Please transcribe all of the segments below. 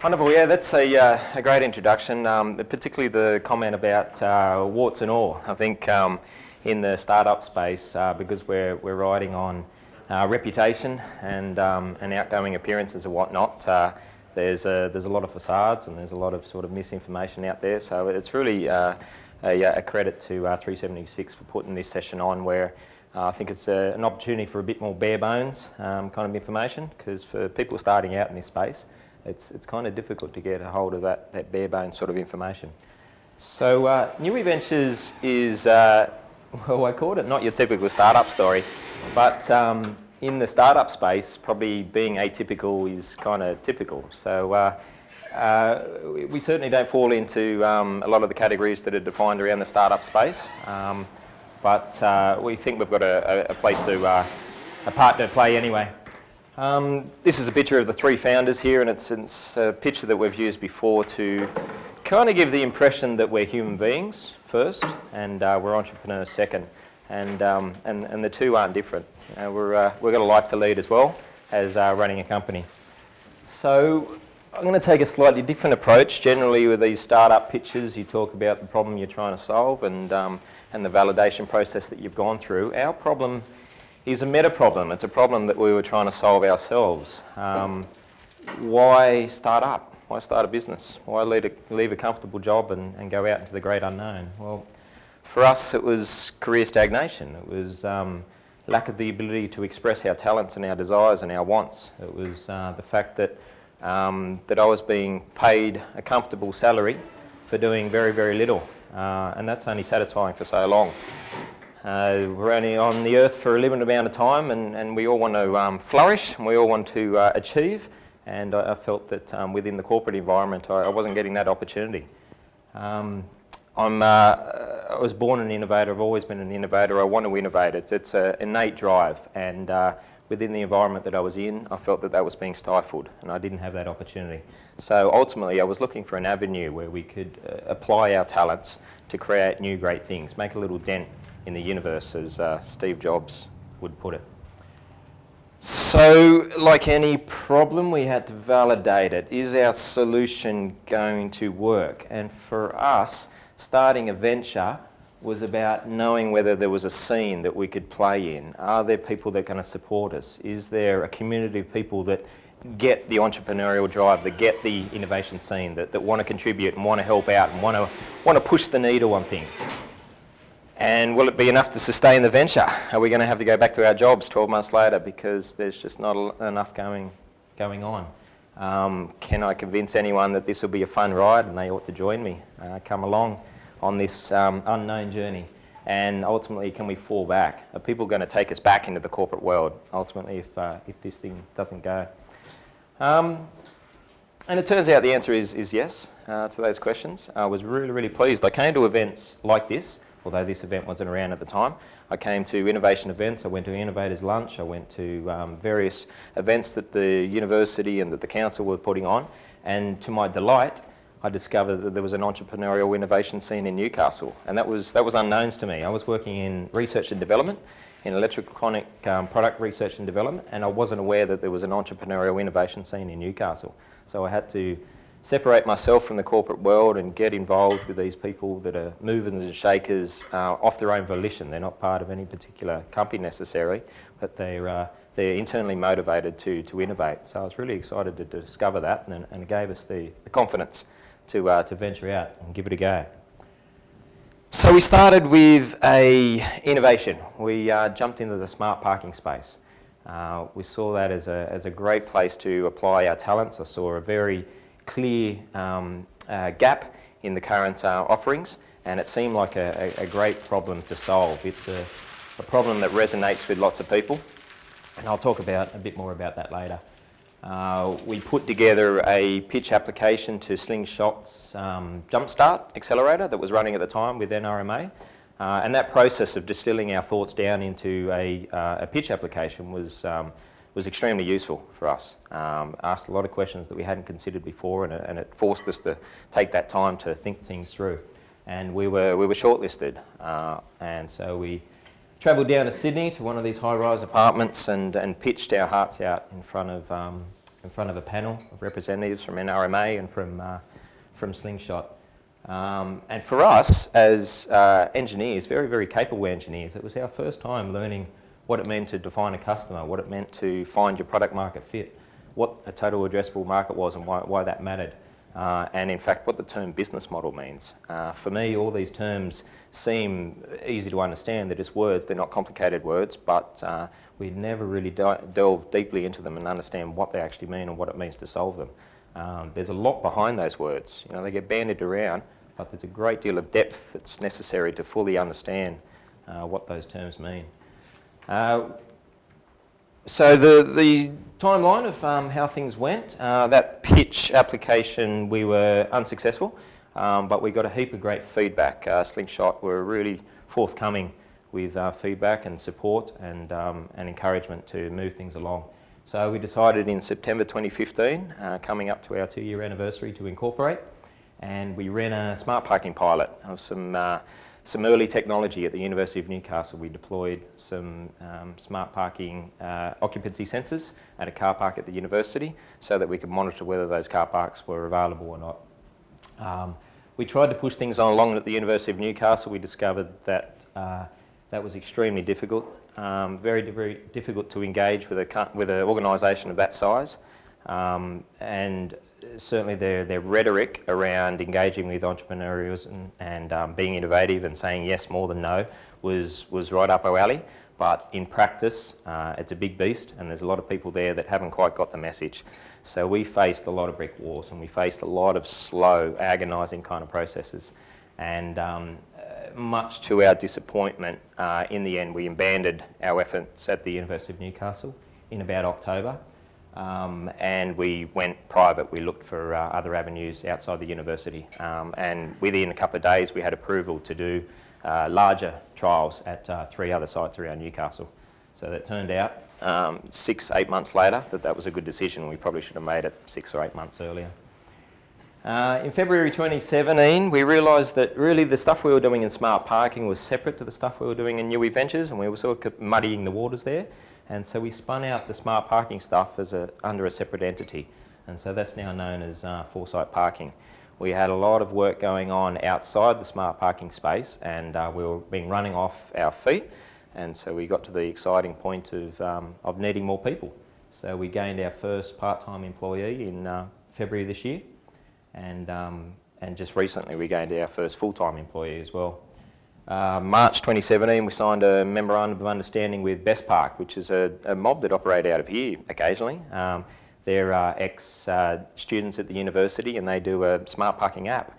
Wonderful, yeah, that's a great introduction, particularly the comment about warts and all. I think in the startup space, because we're riding on reputation and outgoing appearances and whatnot, there's a lot of facades and there's a lot of sort of misinformation out there. So it's really a credit to 376 for putting this session on, where I think it's an opportunity for a bit more bare bones kind of information, because for people starting out in this space, it's kind of difficult to get a hold of that bare bones sort of information. So Newie Ventures is, well, I called it not your typical startup story, but in the startup space, probably being atypical is kind of typical. So we certainly don't fall into a lot of the categories that are defined around the startup space, but we think we've got a place to, a part to play anyway. This is a picture of the three founders here, and it's a picture that we've used before to kind of give the impression that we're human beings first and we're entrepreneurs second, and the two aren't different. We've got a life to lead as well as running a company. So I'm going to take a slightly different approach. Generally with these startup pitches, you talk about the problem you're trying to solve and the validation process that you've gone through. Our problem is a meta problem. It's a problem that we were trying to solve ourselves. Why start up? Why start a business? Why leave a comfortable job and go out into the great unknown? Well, for us it was career stagnation. It was lack of the ability to express our talents and our desires and our wants. It was the fact that that I was being paid a comfortable salary for doing very, very little, and that's only satisfying for so long. We're only on the earth for a limited amount of time, and we all want to flourish, and we all want to achieve, and I felt that within the corporate environment I wasn't getting that opportunity. I was born an innovator. I've always been an innovator. I want to innovate. It's an innate drive, and within the environment that I was in, I felt that was being stifled, and I didn't have that opportunity. So ultimately I was looking for an avenue where we could apply our talents to create new great things, make a little dent in the universe, as Steve Jobs would put it. So, like any problem, we had to validate it. Is our solution going to work? And for us, starting a venture was about knowing whether there was a scene that we could play in. Are there people that are going to support us? Is there a community of people that get the entrepreneurial drive, that get the innovation scene, that want to contribute and want to help out and want to push the needle on things? And will it be enough to sustain the venture? Are we going to have to go back to our jobs 12 months later because there's just not enough going on? Can I convince anyone that this will be a fun ride and they ought to join me, come along on this unknown journey? And ultimately, can we fall back? Are people going to take us back into the corporate world, ultimately, if this thing doesn't go? And it turns out the answer is yes to those questions. I was really, really pleased. I came to events like this, although this event wasn't around at the time. I came to innovation events. I went to Innovators Lunch. I went to various events that the university and that the council were putting on. And to my delight, I discovered that there was an entrepreneurial innovation scene in Newcastle. And that was unknowns to me. I was working in research and development, in electronic product research and development, and I wasn't aware that there was an entrepreneurial innovation scene in Newcastle. So I had to separate myself from the corporate world and get involved with these people that are movers and shakers off their own volition. They're not part of any particular company necessarily, but they're internally motivated to innovate. So I was really excited to discover that, and it gave us the confidence to venture out and give it a go. So we started with a innovation. We jumped into the smart parking space. We saw that as a great place to apply our talents. I saw a very clear gap in the current offerings, and it seemed like a great problem to solve. It's a problem that resonates with lots of people, and I'll talk a bit more about that later. We put together a pitch application to Slingshot's Jumpstart Accelerator that was running at the time with NRMA, and that process of distilling our thoughts down into a pitch application was extremely useful for us. Asked a lot of questions that we hadn't considered before, and it forced us to take that time to think things through. And we were shortlisted, and so we travelled down to Sydney to one of these high-rise apartments and pitched our hearts out in front of in front of a panel of representatives from NRMA and from Slingshot. And for us, as engineers, very, very capable engineers, it was our first time learning what it meant to define a customer, what it meant to find your product market fit, what a total addressable market was and why that mattered, and in fact what the term business model means. For me, all these terms seem easy to understand. They're just words, they're not complicated words, but we'd never really delved deeply into them and understand what they actually mean and what it means to solve them. There's a lot behind those words. You know, they get bandied around, but there's a great deal of depth that's necessary to fully understand what those terms mean. So the timeline of how things went, that pitch application, we were unsuccessful, but we got a heap of great feedback. Slingshot were really forthcoming with feedback and support and encouragement to move things along. So we decided in September 2015, coming up to our 2-year anniversary, to incorporate, and we ran a smart parking pilot of some early technology at the University of Newcastle. We deployed some smart parking occupancy sensors at a car park at the university so that we could monitor whether those car parks were available or not. We tried to push things on along at the University of Newcastle. We discovered that that was extremely difficult, very, very difficult to engage with an organisation of that size, and certainly their rhetoric around engaging with entrepreneurs and being innovative and saying yes more than no was right up our alley. But in practice, it's a big beast, and there's a lot of people there that haven't quite got the message. So we faced a lot of brick walls, and we faced a lot of slow, agonising kind of processes. And much to our disappointment, in the end, we abandoned our efforts at the University of Newcastle in about October. And we went private. We looked for other avenues outside the university, and within a couple of days we had approval to do larger trials at 3 other sites around Newcastle. So that turned out 6-8 months later that was a good decision. We probably should have made it 6 or 8 months earlier. In February 2017 we realised that really the stuff we were doing in smart parking was separate to the stuff we were doing in Newie Ventures, and we were sort of muddying the waters there. And so we spun out the smart parking stuff under a separate entity, and so that's now known as Foresight Parking. We had a lot of work going on outside the smart parking space, and we were being running off our feet, and so we got to the exciting point of needing more people. So we gained our first part-time employee in February this year, and just recently we gained our first full-time employee as well. March 2017 we signed a memorandum of understanding with Best Park, which is a mob that operate out of here occasionally. They're ex-students at the university, and they do a smart parking app.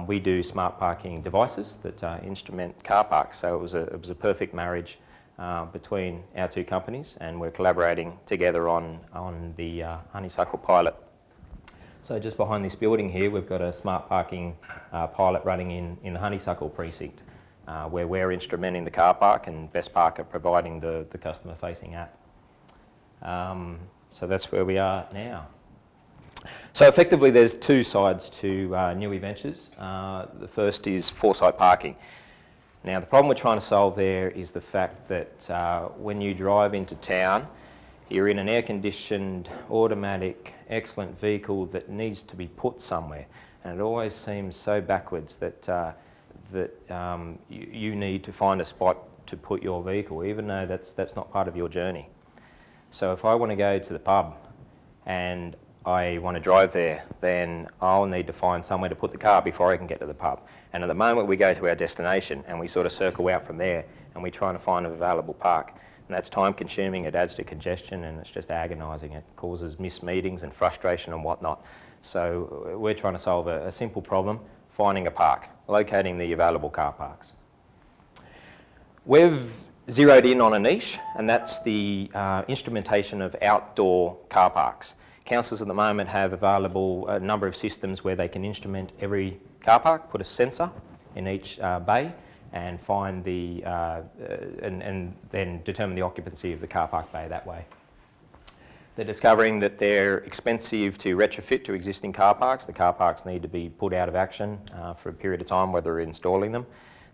We do smart parking devices that instrument car parks, so it was a perfect marriage between our two companies, and we're collaborating together on the honeysuckle pilot. So just behind this building here we've got a smart parking pilot running in the honeysuckle precinct, where we're instrumenting the car park and Best Park are providing the customer-facing app. So that's where we are now. So effectively there's 2 sides to Newie Ventures. The first is Foresight Parking. Now the problem we're trying to solve there is the fact that when you drive into town, you're in an air-conditioned, automatic, excellent vehicle that needs to be put somewhere, and it always seems so backwards that you need to find a spot to put your vehicle, even though that's not part of your journey. So if I want to go to the pub and I want to drive there, then I'll need to find somewhere to put the car before I can get to the pub. And at the moment we go to our destination and we sort of circle out from there and we're trying to find an available park. And that's time consuming, it adds to congestion, and it's just agonising. It causes missed meetings and frustration and whatnot. So we're trying to solve a simple problem: finding a park, locating the available car parks. We've zeroed in on a niche, and that's the instrumentation of outdoor car parks. Councils at the moment have available a number of systems where they can instrument every car park, put a sensor in each bay, and find and then determine the occupancy of the car park bay that way. They're discovering that they're expensive to retrofit to existing car parks. The car parks need to be put out of action for a period of time while they're installing them.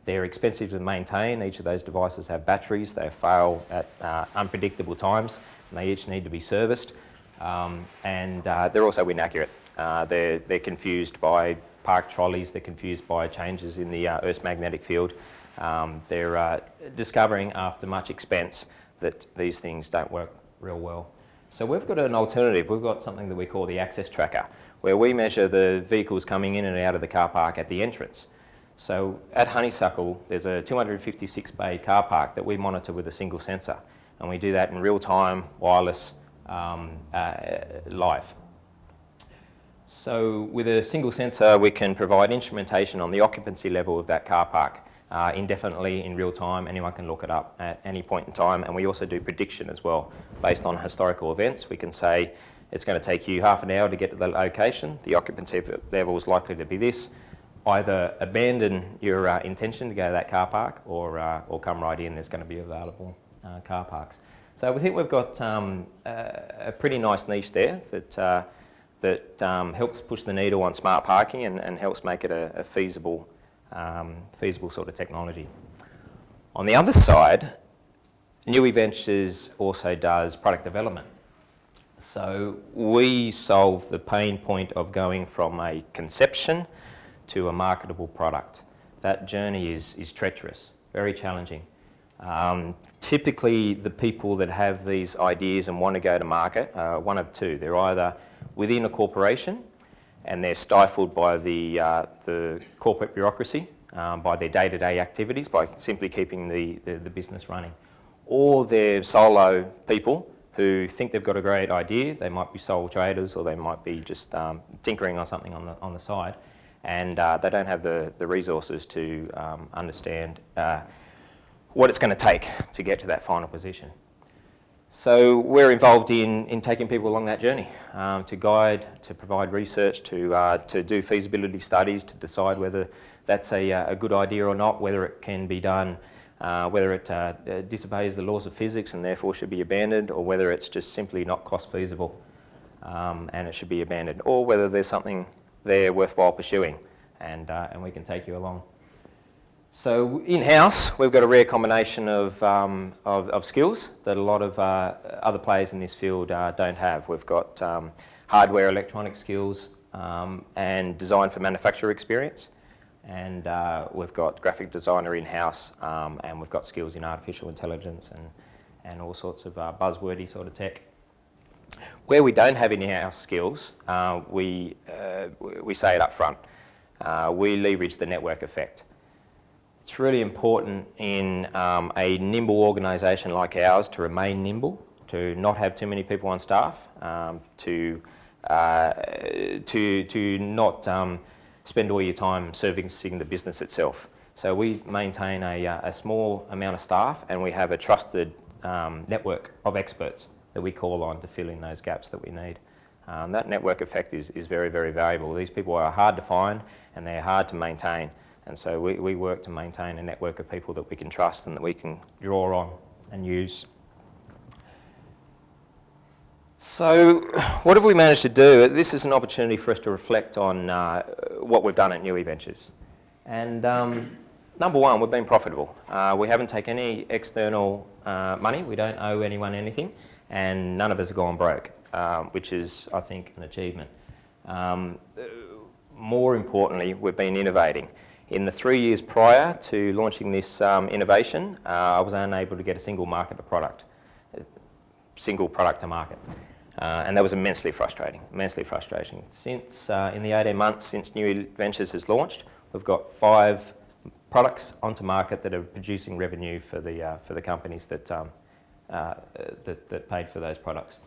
They're expensive to maintain. Each of those devices have batteries. They fail at unpredictable times, and they each need to be serviced. and they're also wind accurate. They're confused by park trolleys, they're confused by changes in the Earth's magnetic field. They're discovering after much expense that these things don't work real well. So we've got an alternative. We've got something that we call the access tracker, where we measure the vehicles coming in and out of the car park at the entrance. So at Honeysuckle, there's a 256 bay car park that we monitor with a single sensor, and we do that in real time, wireless, live. So with a single sensor, we can provide instrumentation on the occupancy level of that car park indefinitely in real time. Anyone can look it up at any point in time, and we also do prediction as well. Based on historical events, we can say it's going to take you half an hour to get to the location. The occupancy level is likely to be this. Either abandon your intention to go to that car park or come right in. There's going to be available car parks. So we think we've got a pretty nice niche there that helps push the needle on smart parking and helps make it a feasible sort of technology. On the other side, Newie Ventures also does product development. So we solve the pain point of going from a conception to a marketable product. That journey is treacherous, very challenging. Typically, the people that have these ideas and want to go to market are one of two. They're either within a corporation and they're stifled by the corporate bureaucracy, by their day-to-day activities, by simply keeping the business running. Or they're solo people who think they've got a great idea. They might be sole traders, or they might be just tinkering on something on the side, and they don't have the resources to understand what it's going to take to get to that final position. So we're involved in taking people along that journey, to guide, to provide research, to do feasibility studies, to decide whether that's a good idea or not, whether it can be done, whether it disobeys the laws of physics and therefore should be abandoned, or whether it's just simply not cost feasible and it should be abandoned, or whether there's something there worthwhile pursuing, and we can take you along. So in-house, we've got a rare combination of skills that a lot of other players in this field don't have. We've got hardware, electronic skills, and design for manufacturer experience. And we've got graphic designer in-house, and we've got skills in artificial intelligence and all sorts of buzzwordy sort of tech. Where we don't have in-house skills, we say it up front. We leverage the network effect. It's really important in a nimble organisation like ours to remain nimble, to not have too many people on staff, to not spend all your time servicing the business itself. So we maintain a small amount of staff, and we have a trusted network of experts that we call on to fill in those gaps that we need. That network effect is very, very valuable. These people are hard to find and they're hard to maintain. And so we work to maintain a network of people that we can trust and that we can draw on and use. So what have we managed to do? This is an opportunity for us to reflect on what we've done at Newie Ventures. And number one, we've been profitable. We haven't taken any external money. We don't owe anyone anything, and none of us have gone broke, which is, I think, an achievement. More importantly, we've been innovating. In the 3 years prior to launching this innovation, I was unable to get a single product to market. And that was immensely frustrating. Since, in the 18 months since Newie Ventures has launched, we've got 5 products onto market that are producing revenue for the companies that paid for those products.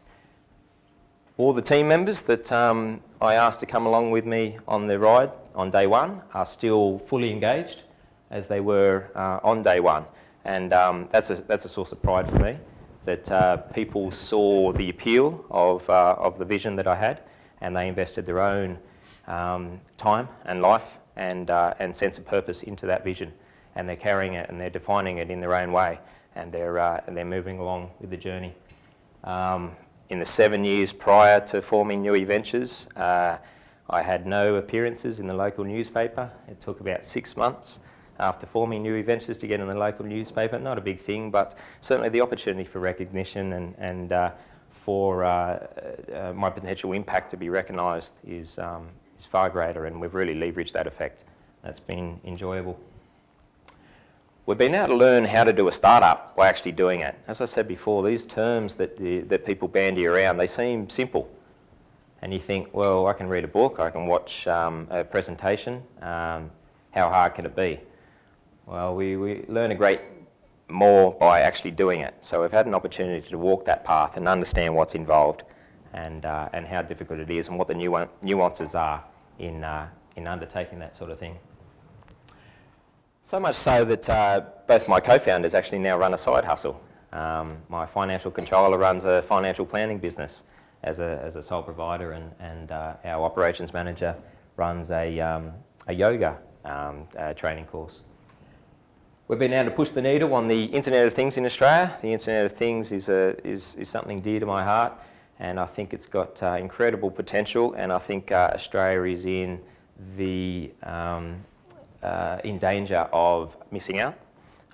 All the team members that I asked to come along with me on the ride on day one are still fully engaged as they were on day one. And that's a source of pride for me, that people saw the appeal of the vision that I had, and they invested their own time and life and sense of purpose into that vision. And they're carrying it and they're defining it in their own way, and they're moving along with the journey. In the 7 years prior to forming Newie Ventures, I had no appearances in the local newspaper. It took about 6 months after forming Newie Ventures to get in the local newspaper. Not a big thing, but certainly the opportunity for recognition and for my potential impact to be recognised is far greater, and we've really leveraged that effect. That's been enjoyable. We've been able to learn how to do a startup by actually doing it. As I said before, these terms that people bandy around, they seem simple. And you think, well, I can read a book, I can watch a presentation, how hard can it be? Well, we learn a great more by actually doing it. So we've had an opportunity to walk that path and understand what's involved and how difficult it is and what the nuances are in undertaking that sort of thing. So much so that both my co-founders actually now run a side hustle. My financial controller runs a financial planning business as a sole provider, and our operations manager runs a yoga training course. We've been able to push the needle on the Internet of Things in Australia. The Internet of Things is something dear to my heart, and I think it's got incredible potential, and I think Australia is in danger of missing out,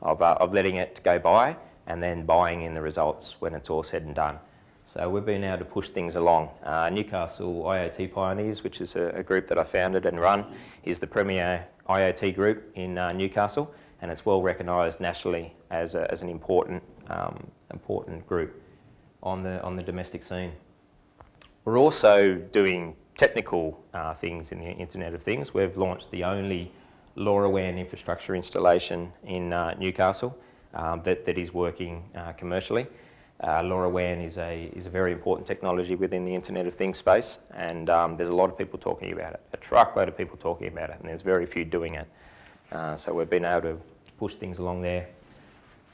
of letting it go by and then buying in the results when it's all said and done. So we've been able to push things along. Newcastle IoT Pioneers, which is a group that I founded and run, is the premier IoT group in Newcastle, and it's well recognised nationally as an important group on the domestic scene. We're also doing technical things in the Internet of Things. We've launched the only LoRaWAN infrastructure installation in Newcastle that is working commercially. LoRaWAN is a very important technology within the Internet of Things space, and there's a lot of people talking about it, a truckload of people talking about it, and there's very few doing it. So we've been able to push things along there.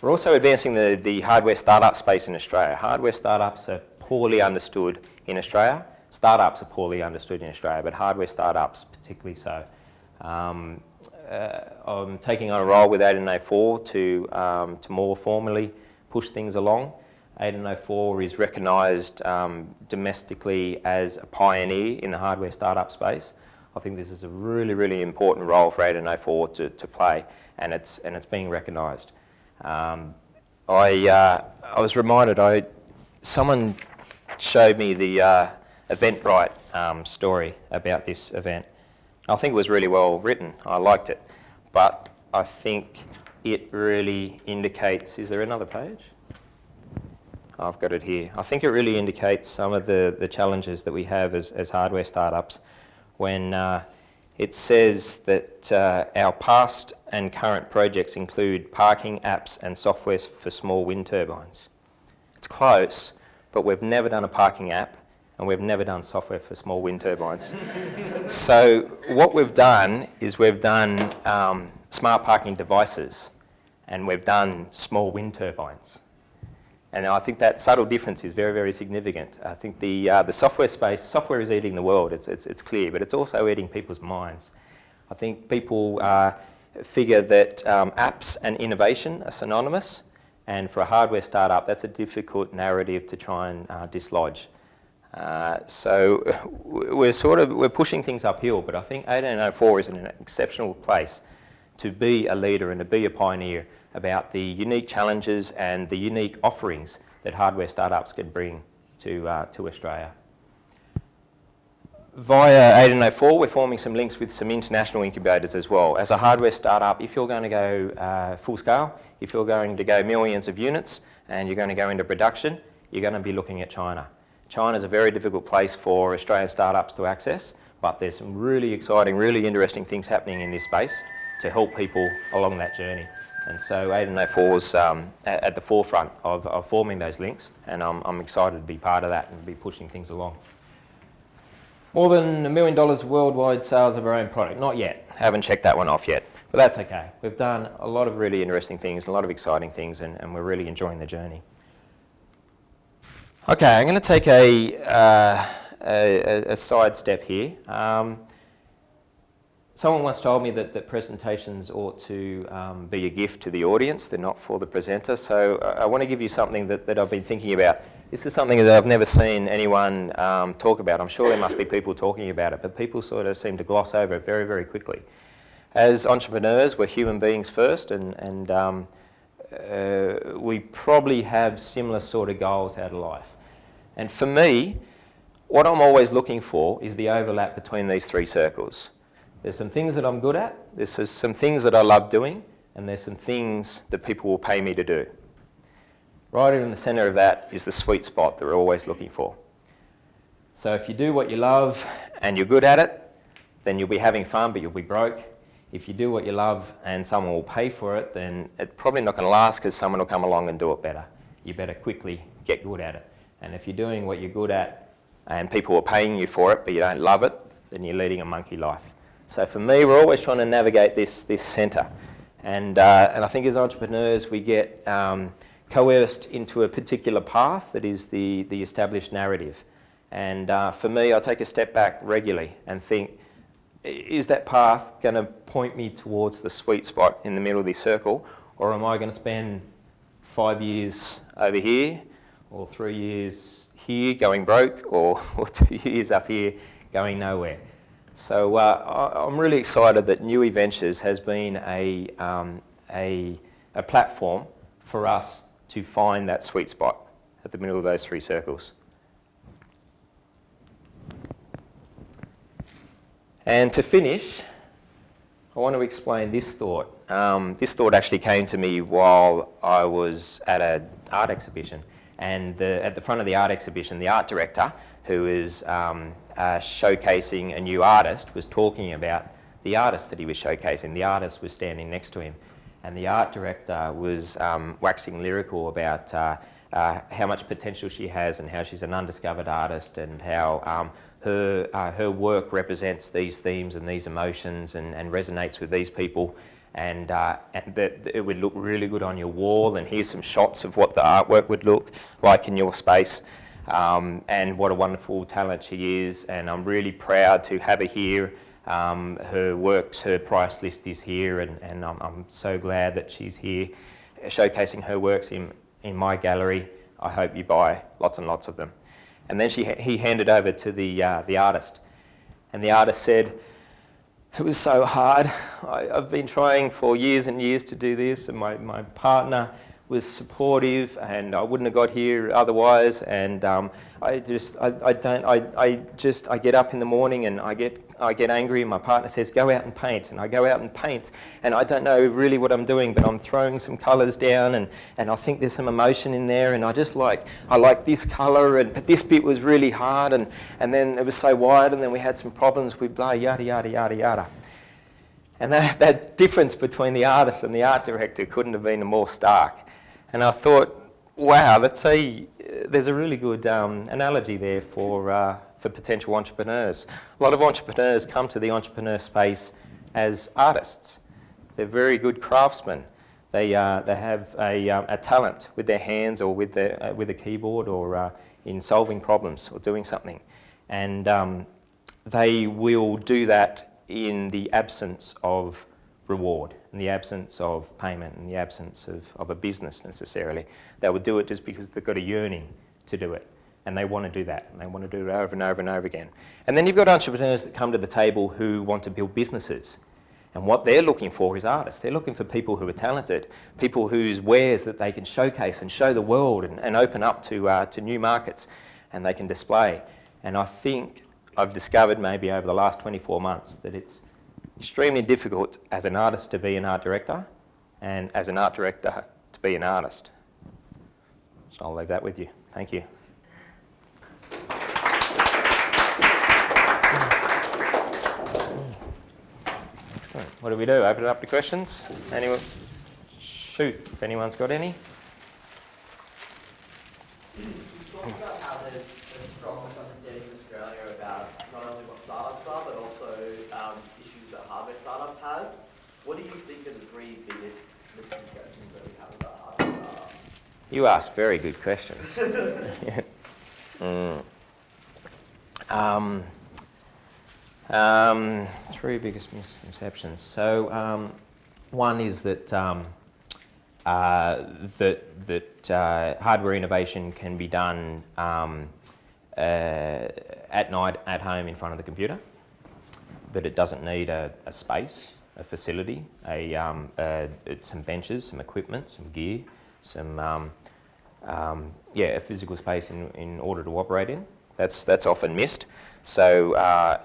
We're also advancing the hardware startup space in Australia. Hardware startups are poorly understood in Australia. Startups are poorly understood in Australia, but hardware startups particularly so. I'm taking on a role with 1804 to more formally push things along. 1804 is recognised domestically as a pioneer in the hardware startup space. I think this is a really, really important role for 1804 to play, and it's being recognised. I was reminded, someone showed me the Eventbrite story about this event. I think it was really well written. I liked it, but I think it really indicates. Is there another page? I've got it here. I think it really indicates some of the challenges that we have as hardware startups when it says that our past and current projects include parking apps and software for small wind turbines. It's close, but we've never done a parking app and we've never done software for small wind turbines. So what we've done is we've done smart parking devices and we've done small wind turbines. And I think that subtle difference is very, very significant. I think the software space, software is eating the world, it's clear, but it's also eating people's minds. I think people figure that apps and innovation are synonymous, and for a hardware startup, that's a difficult narrative to try and dislodge. So we're pushing things uphill, but I think 1804 is in an exceptional place to be a leader and to be a pioneer about the unique challenges and the unique offerings that hardware startups could bring to Australia. Via 1804, we're forming some links with some international incubators as well. As a hardware startup, if you're going to go full scale, if you're going to go millions of units and you're going to go into production, you're going to be looking at China. China's a very difficult place for Australian startups to access, but there's some really exciting, really interesting things happening in this space to help people along that journey. And so 1804 is at the forefront of forming those links, and I'm excited to be part of that and be pushing things along. More than $1 million worldwide sales of our own product. Not yet. Haven't checked that one off yet, but that's okay. We've done a lot of really interesting things, a lot of exciting things, and we're really enjoying the journey. Okay, I'm going to take a side step here. Someone once told me that presentations ought to be a gift to the audience, they're not for the presenter. So I want to give you something that I've been thinking about. This is something that I've never seen anyone talk about. I'm sure there must be people talking about it, but people sort of seem to gloss over it very, very quickly. As entrepreneurs, we're human beings first, and we probably have similar sort of goals out of life. And for me, what I'm always looking for is the overlap between these three circles. There's some things that I'm good at, there's some things that I love doing, and there's some things that people will pay me to do. Right in the centre of that is the sweet spot that we're always looking for. So if you do what you love and you're good at it, then you'll be having fun, but you'll be broke. If you do what you love and someone will pay for it, then it's probably not going to last because someone will come along and do it better. You better quickly get good at it. And if you're doing what you're good at and people are paying you for it, but you don't love it, then you're leading a monkey life. So for me, we're always trying to navigate this centre. And I think as entrepreneurs, we get coerced into a particular path that is the established narrative. And for me, I take a step back regularly and think, is that path going to point me towards the sweet spot in the middle of this circle, or am I going to spend 5 years over here, or 3 years here going broke, or 2 years up here going nowhere? So I'm really excited that Newie Ventures has been a platform for us to find that sweet spot at the middle of those three circles. And to finish, I want to explain this thought. This thought actually came to me while I was at an art exhibition. And at the front of the art exhibition, the art director, who is showcasing a new artist, was talking about the artist that he was showcasing. The artist was standing next to him. And the art director was waxing lyrical about how much potential she has and how she's an undiscovered artist, and how her work represents these themes and these emotions and resonates with these people, and that it would look really good on your wall, and here's some shots of what the artwork would look like in your space, and what a wonderful talent she is, and I'm really proud to have her here. Her works, her price list is here, and I'm so glad that she's here showcasing her works in my gallery. I hope you buy lots and lots of them. And then he handed over to the artist, and the artist said, "It was so hard. I've been trying for years and years to do this, and my partner was supportive, and I wouldn't have got here otherwise. And I get up in the morning and I get angry, and my partner says, go out and paint, and I go out and paint, and I don't know really what I'm doing, but I'm throwing some colours down, and I think there's some emotion in there, and I like this colour, but this bit was really hard, and then it was so wide, and then we had some problems with blah, yada, yada, yada, yada." And that difference between the artist and the art director couldn't have been more stark. And I thought, wow, there's a really good analogy there for potential entrepreneurs. A lot of entrepreneurs come to the entrepreneur space as artists. They're very good craftsmen. They have a talent with their hands, or with a keyboard, or in solving problems or doing something. And they will do that in the absence of reward, in the absence of payment, in the absence of a business necessarily. They will do it just because they've got a yearning to do it, and they want to do that, and they want to do it over and over and over again. And then you've got entrepreneurs that come to the table who want to build businesses, and what they're looking for is artists. They're looking for people who are talented, people whose wares that they can showcase and show the world, and open up to new markets, and they can display. And I think I've discovered maybe over the last 24 months that it's extremely difficult as an artist to be an art director, and as an art director to be an artist. So I'll leave that with you. Thank you. What do we do? Open it up to questions? Anyone? Shoot, if anyone's got any. You talked about how there's a strong misunderstanding in Australia about not only what startups are, but also issues that hardware startups have. What do you think are the three biggest misconceptions that we have about hardware startups? You ask very good questions. Three biggest misconceptions. So one is that hardware innovation can be done at night at home in front of the computer. That it doesn't need a space, a facility, some benches, some equipment, some gear, some a physical space in order to operate in. That's often missed. So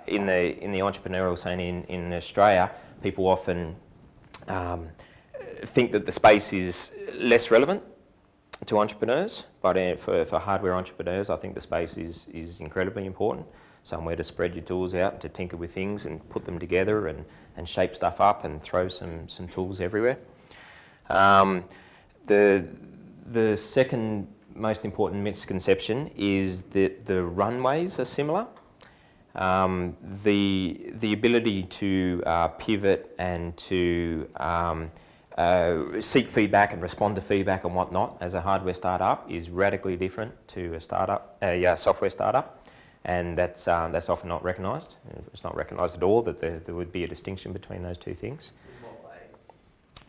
in the entrepreneurial scene in Australia, people often think that the space is less relevant to entrepreneurs, but for hardware entrepreneurs, I think the space is incredibly important. Somewhere to spread your tools out, to tinker with things and put them together and shape stuff up and throw some tools everywhere. The second most important misconception is that the runways are similar. The ability to pivot and to seek feedback and respond to feedback and whatnot as a hardware startup is radically different to a software startup, and that's often not recognised. It's not recognised at all that there would be a distinction between those two things.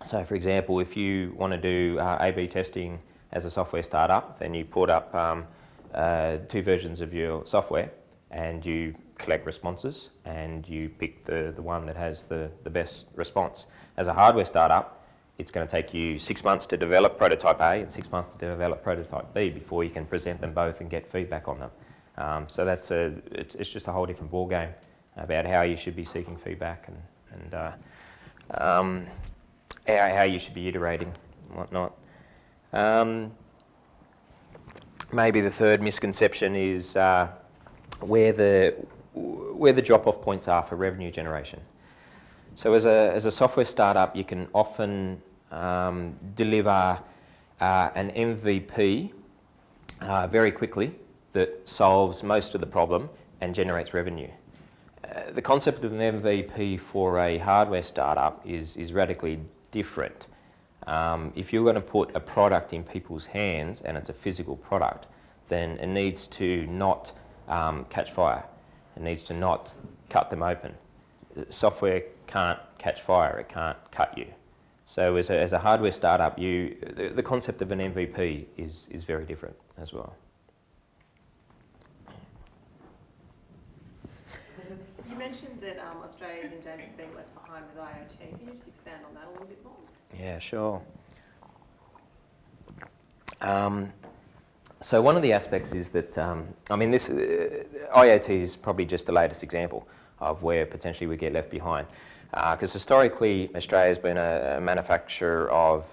So, for example, if you want to do A/B testing as a software startup, then you put up 2 versions of your software and you collect responses and you pick the one that has the best response. As a hardware startup, it's going to take you 6 months to develop prototype A and 6 months to develop prototype B before you can present them both and get feedback on them. So it's just a whole different ball game about how you should be seeking feedback and how you should be iterating and whatnot. Maybe the third misconception is where the drop-off points are for revenue generation. So as a software startup, you can often deliver an MVP very quickly that solves most of the problem and generates revenue. The concept of an MVP for a hardware startup is radically different. If you're going to put a product in people's hands and it's a physical product, then it needs to not catch fire. It needs to not cut them open. Software can't catch fire, it can't cut you. So as a hardware startup, the concept of an MVP is very different as well. You mentioned that Australia is in danger of being left behind with IoT. Can you just expand on that a little bit more? Yeah, sure. So one of the aspects is that, IoT is probably just the latest example of where potentially we get left behind. Because historically, Australia has been a manufacturer of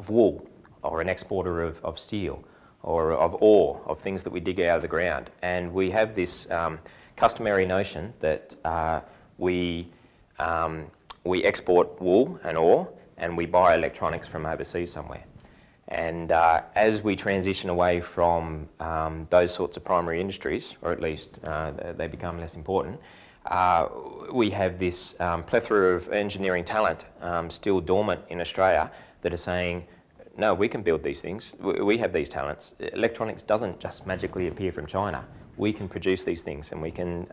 wool, or an exporter of steel, or of ore, of things that we dig out of the ground. And we have this customary notion that we export wool and ore, and we buy electronics from overseas somewhere. And as we transition away from those sorts of primary industries, or at least they become less important, we have this plethora of engineering talent still dormant in Australia that are saying, no, we can build these things. We have these talents. Electronics doesn't just magically appear from China. We can produce these things and we can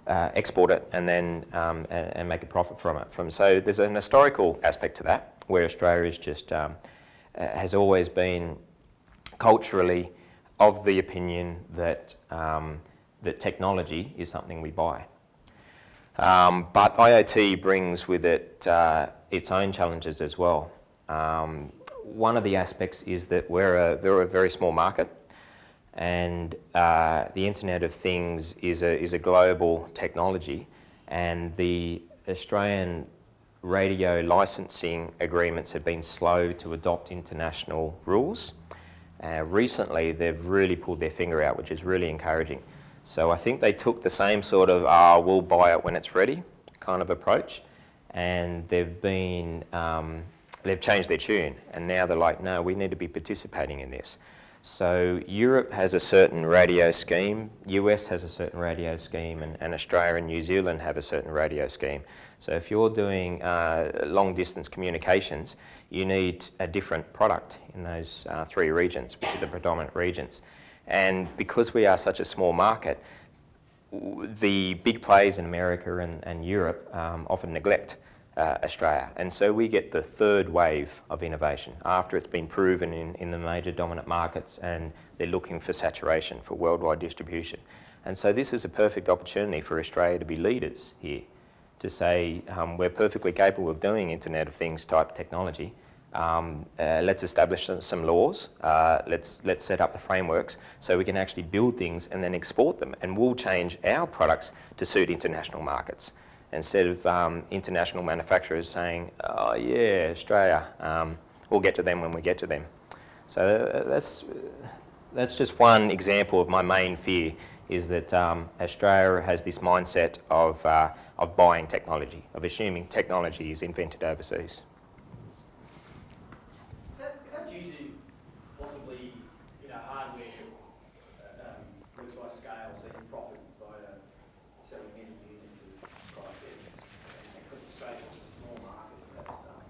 export it and then and make a profit from it. So there's an historical aspect to that, where Australia is just has always been culturally of the opinion that that technology is something we buy. But IoT brings with it its own challenges as well. One of the aspects is that we're a very small market, and the Internet of Things is a global technology, and the Australian radio licensing agreements have been slow to adopt international rules. Recently, they've really pulled their finger out, which is really encouraging. So I think they took the same sort of we'll buy it when it's ready kind of approach, and they've changed their tune, and now they're like, no, we need to be participating in this. So Europe has a certain radio scheme, US has a certain radio scheme, and Australia and New Zealand have a certain radio scheme. So if you're doing long distance communications, you need a different product in those 3 regions, which are the predominant regions. And because we are such a small market, the big players in America and Europe often neglect Australia. And so we get the third wave of innovation after it's been proven in the major dominant markets, and they're looking for saturation, for worldwide distribution. And so this is a perfect opportunity for Australia to be leaders here, to say we're perfectly capable of doing Internet of Things type technology. let's establish some laws, let's set up the frameworks so we can actually build things and then export them, and we'll change our products to suit international markets. Instead of international manufacturers saying, oh yeah, Australia, we'll get to them when we get to them. So that's just one example of my main fear, is that Australia has this mindset of buying technology, of assuming technology is invented overseas. Is that due to possibly, hardware works by scale, so you profit by selling many units of projects, and because Australia's such a small market for that stuff?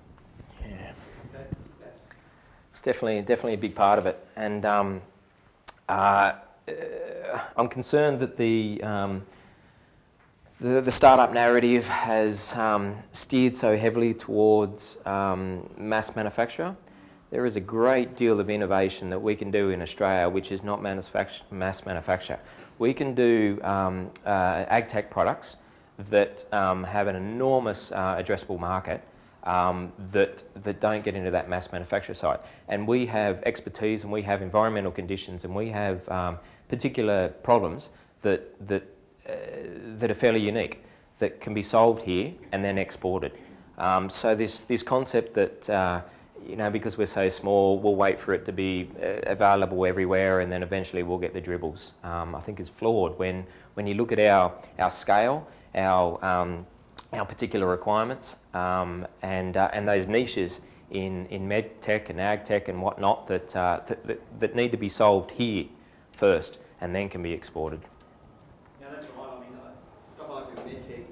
Yeah. That's It's definitely a big part of it, and I'm concerned that the startup narrative has steered so heavily towards mass manufacture. There is a great deal of innovation that we can do in Australia which is not mass manufacture. We can do ag tech products that have an enormous addressable market that don't get into that mass manufacture side. And we have expertise, and we have environmental conditions, and we have particular problems that are fairly unique, that can be solved here and then exported. So this concept that because we're so small, we'll wait for it to be available everywhere and then eventually we'll get the dribbles, I think is flawed. When you look at our scale, our particular requirements, and those niches in med tech and ag tech and whatnot that need to be solved here first and then can be exported. Yeah, that's right. I mean, stuff like with medtech,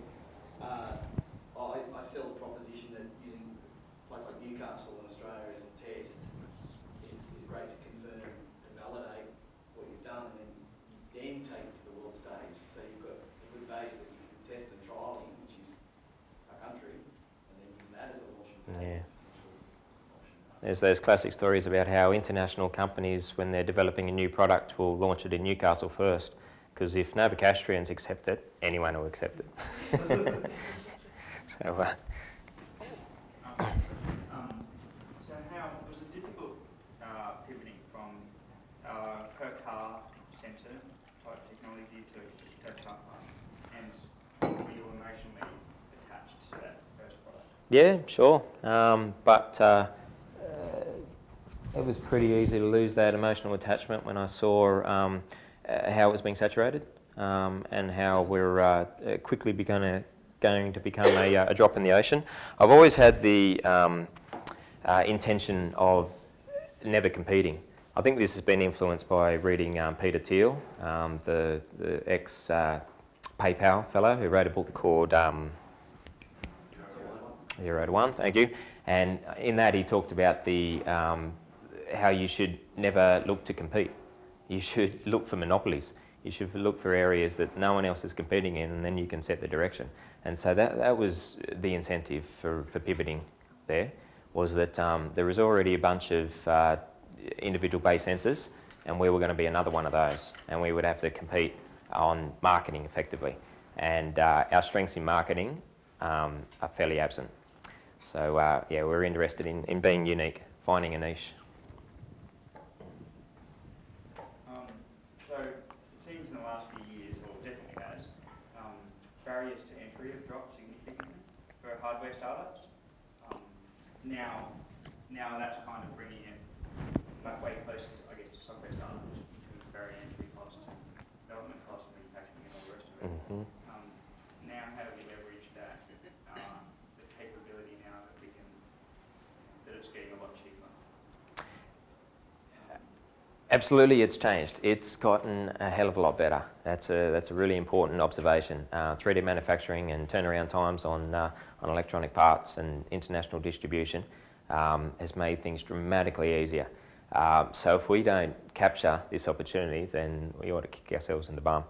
I sell the proposition that using a place like Newcastle in Australia as a test is great to confirm and validate what you've done, and then take it to the world stage. So you've got a good base that you can test and trial in, which is our country, and then use that as a launching pad. Yeah. There's those classic stories about how international companies, when they're developing a new product, will launch it in Newcastle first, because if Novocastrians accept it, anyone will accept it. So, so how was it difficult pivoting from per car sensor type technology to per car part, and were you emotionally attached to that first product? yeah, sure, but it was pretty easy to lose that emotional attachment when I saw how it was being saturated, and how we're quickly going to become a drop in the ocean. I've always had the intention of never competing. I think this has been influenced by reading Peter Thiel, the ex PayPal fellow who wrote a book called Zero to One. Thank you. And in that he talked about the how you should never look to compete. You should look for monopolies. You should look for areas that no one else is competing in, and then you can set the direction. And so that was the incentive for pivoting there, was that there was already a bunch of individual base sensors, and we were going to be another one of those, and we would have to compete on marketing effectively. And our strengths in marketing are fairly absent. So yeah, we're interested in being unique, finding a niche. So it seems in the last few years, or definitely has, barriers to entry have dropped significantly for hardware startups. Now that's kind of bringing it back way closer, I guess, to software startups in terms of barrier entry costs and development costs and manufacturing and all the rest of it. Mm-hmm. Now how do we leverage that, the capability now that it's getting a lot cheaper? Absolutely, it's changed. It's gotten a hell of a lot better. That's a really important observation. 3D manufacturing and turnaround times on electronic parts and international distribution has made things dramatically easier. So if we don't capture this opportunity, then we ought to kick ourselves in the bum.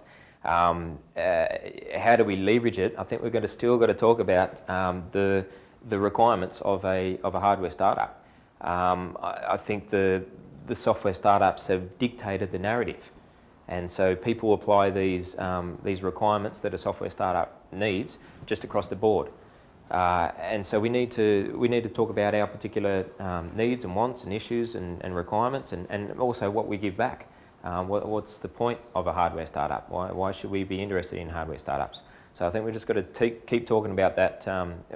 How do we leverage it? I think we've still got to talk about the requirements of a hardware startup. I think the software startups have dictated the narrative, and so people apply these requirements that a software startup needs just across the board. And so we need to talk about our particular needs and wants and issues and requirements, and also what we give back. What's the point of a hardware startup? Why should we be interested in hardware startups? So I think we've just got to keep talking about that,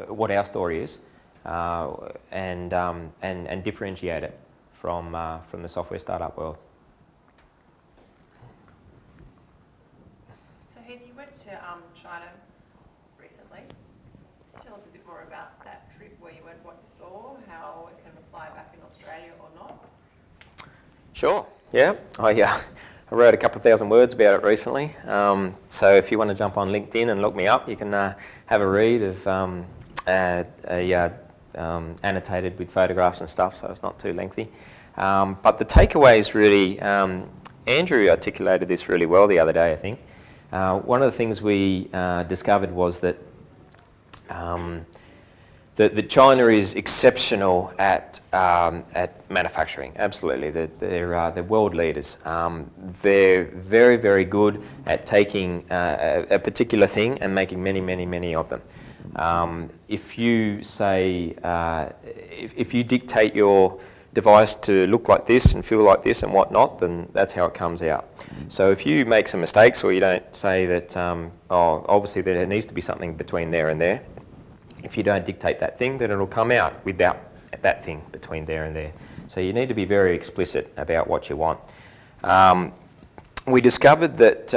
what our story is, and differentiate it from the software startup world. So Heath, you went to China recently. Tell us a bit more about that trip, where you went, what you saw, how it can apply back in Australia or not. Sure. Yeah. I wrote a couple of thousand words about it recently. So if you want to jump on LinkedIn and look me up, you can have a read of annotated with photographs and stuff, so it's not too lengthy. But the takeaways really, Andrew articulated this really well the other day, I think. One of the things we discovered was that that China is exceptional at manufacturing. Absolutely, they're world leaders. They're very, very good at taking a particular thing and making many, many, many of them. If you say, if you dictate your device to look like this and feel like this and whatnot, then that's how it comes out. So if you make some mistakes, or you don't say that, obviously there needs to be something between there and there. If you don't dictate that thing, then it'll come out without that thing between there and there. So you need to be very explicit about what you want. We discovered that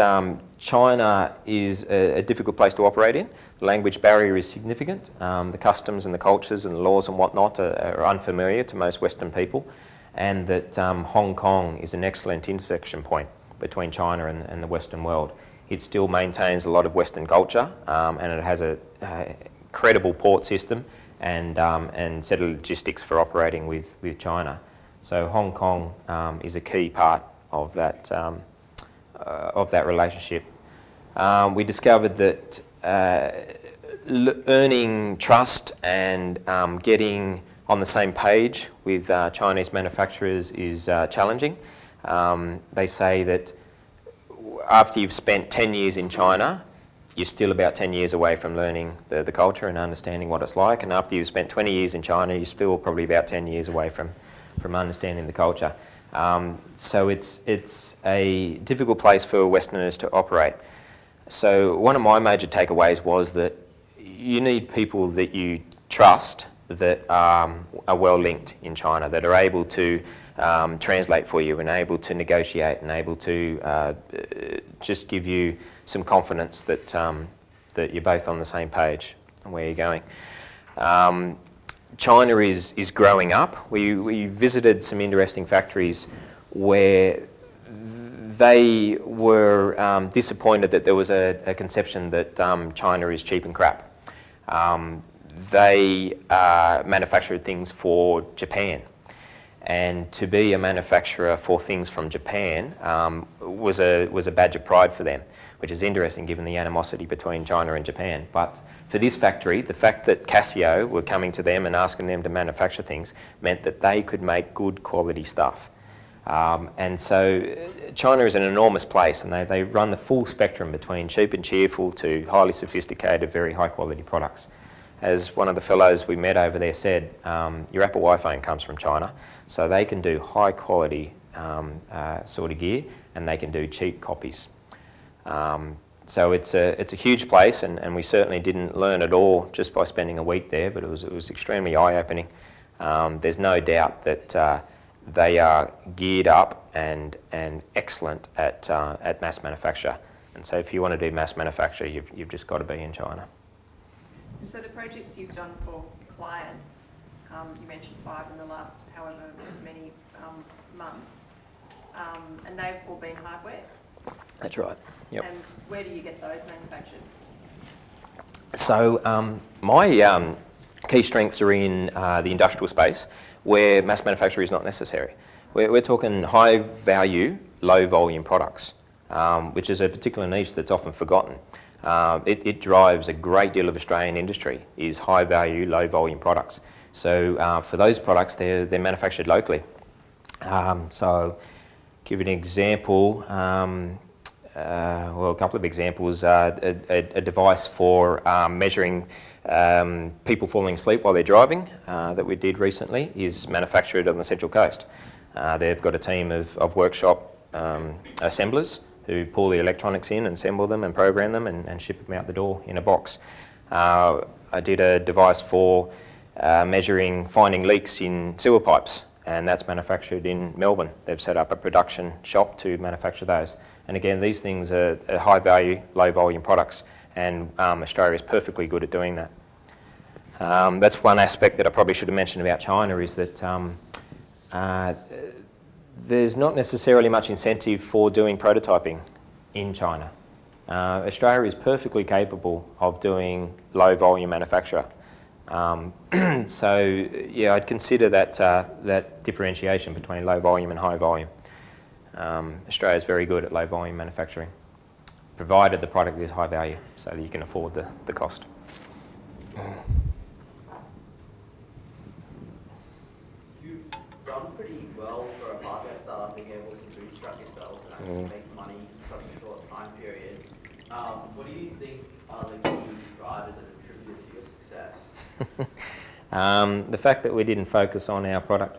China is a difficult place to operate in. The language barrier is significant. The customs and the cultures and the laws and whatnot are unfamiliar to most Western people. And that Hong Kong is an excellent intersection point between China and the Western world. It still maintains a lot of Western culture, and it has a credible port system and set of logistics for operating with China. So Hong Kong is a key part of that relationship. We discovered that earning trust and getting on the same page with Chinese manufacturers is challenging. They say that after you've spent 10 years in China, you're still about 10 years away from learning the culture and understanding what it's like. And after you've spent 20 years in China, you're still probably about 10 years away from understanding the culture. So it's a difficult place for Westerners to operate. So one of my major takeaways was that you need people that you trust that are well linked in China, that are able to translate for you and able to negotiate and able to just give you some confidence that that you're both on the same page and where you're going. China is growing up. We visited some interesting factories where they were disappointed that there was a conception that China is cheap and crap. They manufactured things for Japan. And to be a manufacturer for things from Japan was a badge of pride for them, which is interesting given the animosity between China and Japan. But for this factory, the fact that Casio were coming to them and asking them to manufacture things meant that they could make good quality stuff. And so China is an enormous place, and they run the full spectrum between cheap and cheerful to highly sophisticated, very high quality products. As one of the fellows we met over there said, your Apple iPhone comes from China, so they can do high quality sort of gear, and they can do cheap copies. So it's a huge place, and we certainly didn't learn it all just by spending a week there, but it was extremely eye-opening. There's no doubt that they are geared up and excellent at mass manufacture. And so if you want to do mass manufacture, you've just got to be in China. And so the projects you've done for clients, you mentioned 5 in the last however many months, and they've all been hardware? That's right. Yep. And where do you get those manufactured? So my key strengths are in the industrial space, where mass manufacture is not necessary. We're talking high value, low volume products, which is a particular niche that's often forgotten. It drives a great deal of Australian industry, is high value, low volume products. So for those products, they're manufactured locally. So give you an example, well, a couple of examples. A device for measuring people falling asleep while they're driving that we did recently is manufactured on the Central Coast. They've got a team of workshop assemblers who pull the electronics in and assemble them and program them and ship them out the door in a box. I did a device for finding leaks in sewer pipes, and that's manufactured in Melbourne. They've set up a production shop to manufacture those. And again, these things are high value, low volume products, and Australia is perfectly good at doing that. That's one aspect that I probably should have mentioned about China, is that there's not necessarily much incentive for doing prototyping in China. Australia is perfectly capable of doing low volume manufacture. So yeah, I'd consider that differentiation between low volume and high volume. Australia is very good at low volume manufacturing, provided the product is high value, so that you can afford the cost. You've done pretty well for a hardware startup, being able to bootstrap yourselves and actually make money in such a short time period. What do you think are the key drivers and contributors to your success? The fact that we didn't focus on our product,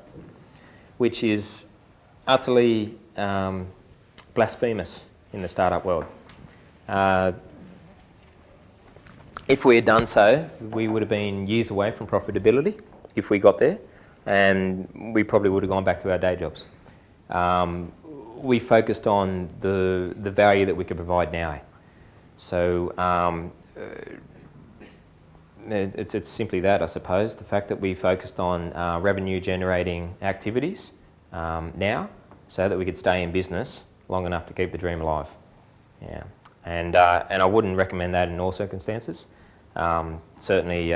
which is utterly blasphemous in the startup world. If we had done so, we would have been years away from profitability if we got there, and we probably would have gone back to our day jobs. We focused on the value that we could provide now. So it's simply that, I suppose. The fact that we focused on revenue generating activities now, so that we could stay in business long enough to keep the dream alive. Yeah, and I wouldn't recommend that in all circumstances. Certainly,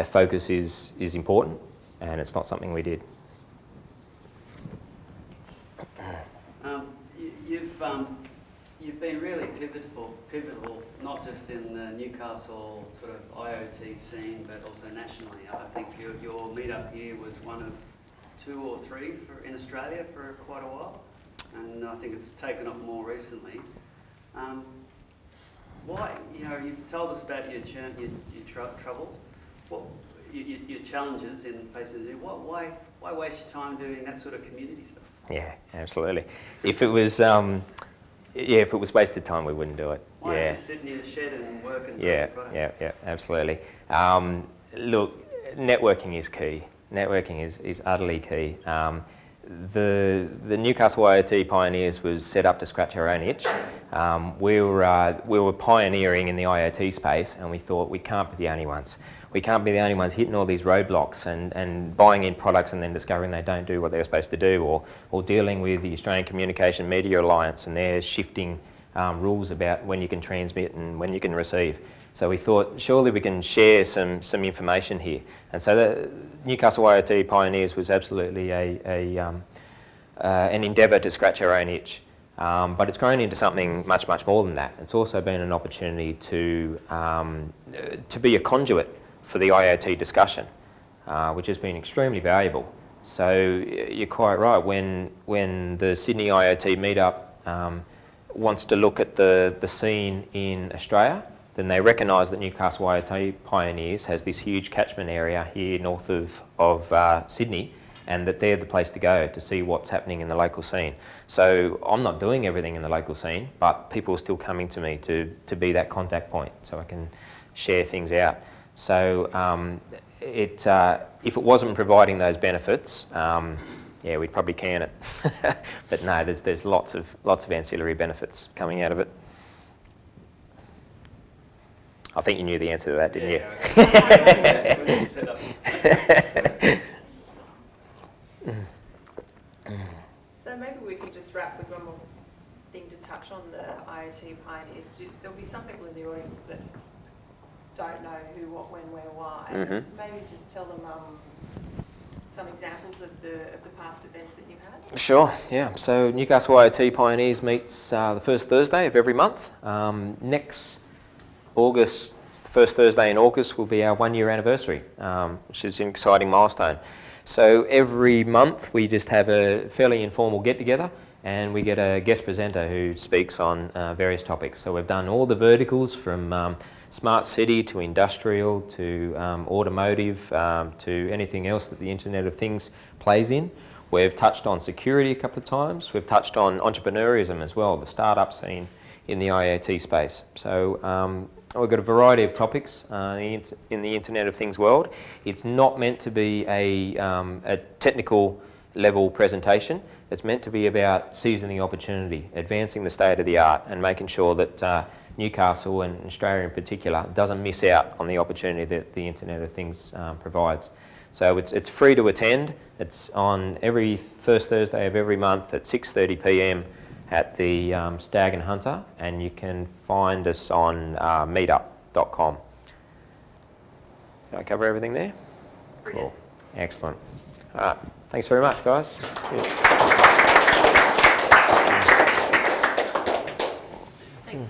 focus is important, and it's not something we did. You've been really pivotal, not just in the Newcastle sort of IoT scene, but also nationally. I think your meetup here was one of 2 or 3 in Australia for quite a while, and I think it's taken off more recently. Why? You've told us about your troubles, your challenges in facing it. Why waste your time doing that sort of community stuff? Yeah, absolutely. If it was wasted time, we wouldn't do it. Why just sit in your shed and work and yeah, absolutely. Look, networking is key. Networking is utterly key. The Newcastle IoT Pioneers was set up to scratch our own itch. We were pioneering in the IoT space, and we thought we can't be the only ones. We can't be the only ones hitting all these roadblocks and buying in products and then discovering they don't do what they're supposed to do, or dealing with the Australian Communication Media Alliance and their shifting rules about when you can transmit and when you can receive. So we thought, surely we can share some information here. And so the Newcastle IoT Pioneers was absolutely an endeavour to scratch our own itch. But it's grown into something much, much more than that. It's also been an opportunity to be a conduit for the IoT discussion, which has been extremely valuable. So you're quite right, when the Sydney IoT meetup wants to look at the scene in Australia, then they recognise that Newcastle IoT Pioneers has this huge catchment area here north of Sydney, and that they're the place to go to see what's happening in the local scene. So I'm not doing everything in the local scene, but people are still coming to me to be that contact point so I can share things out. So if it wasn't providing those benefits, we'd probably can it. But no, there's lots of ancillary benefits coming out of it. I think you knew the answer to that, didn't you? So maybe we could just wrap with one more thing to touch on the IoT Pioneers. There'll be some people in the audience that don't know who, what, when, where, why. Mm-hmm. Maybe just tell them some examples of the past events that you've had. Sure, yeah. So Newcastle IoT Pioneers meets the first Thursday of every month. Next August, the first Thursday in August, will be our 1-year anniversary, which is an exciting milestone. So every month we just have a fairly informal get-together, and we get a guest presenter who speaks on various topics. So we've done all the verticals from smart city to industrial to automotive to anything else that the Internet of Things plays in. We've touched on security a couple of times. We've touched on entrepreneurism as well, the startup scene in the IoT space. So we've got a variety of topics in the Internet of Things world. It's not meant to be a technical level presentation. It's meant to be about seizing the opportunity, advancing the state of the art, and making sure that Newcastle and Australia in particular doesn't miss out on the opportunity that the Internet of Things provides. So it's free to attend. It's on every first Thursday of every month at 6:30 p.m. at the Stag and Hunter, and you can find us on meetup.com. Did I cover everything there? Cool. Excellent. All right. Thanks very much, guys. Cheers. Thanks,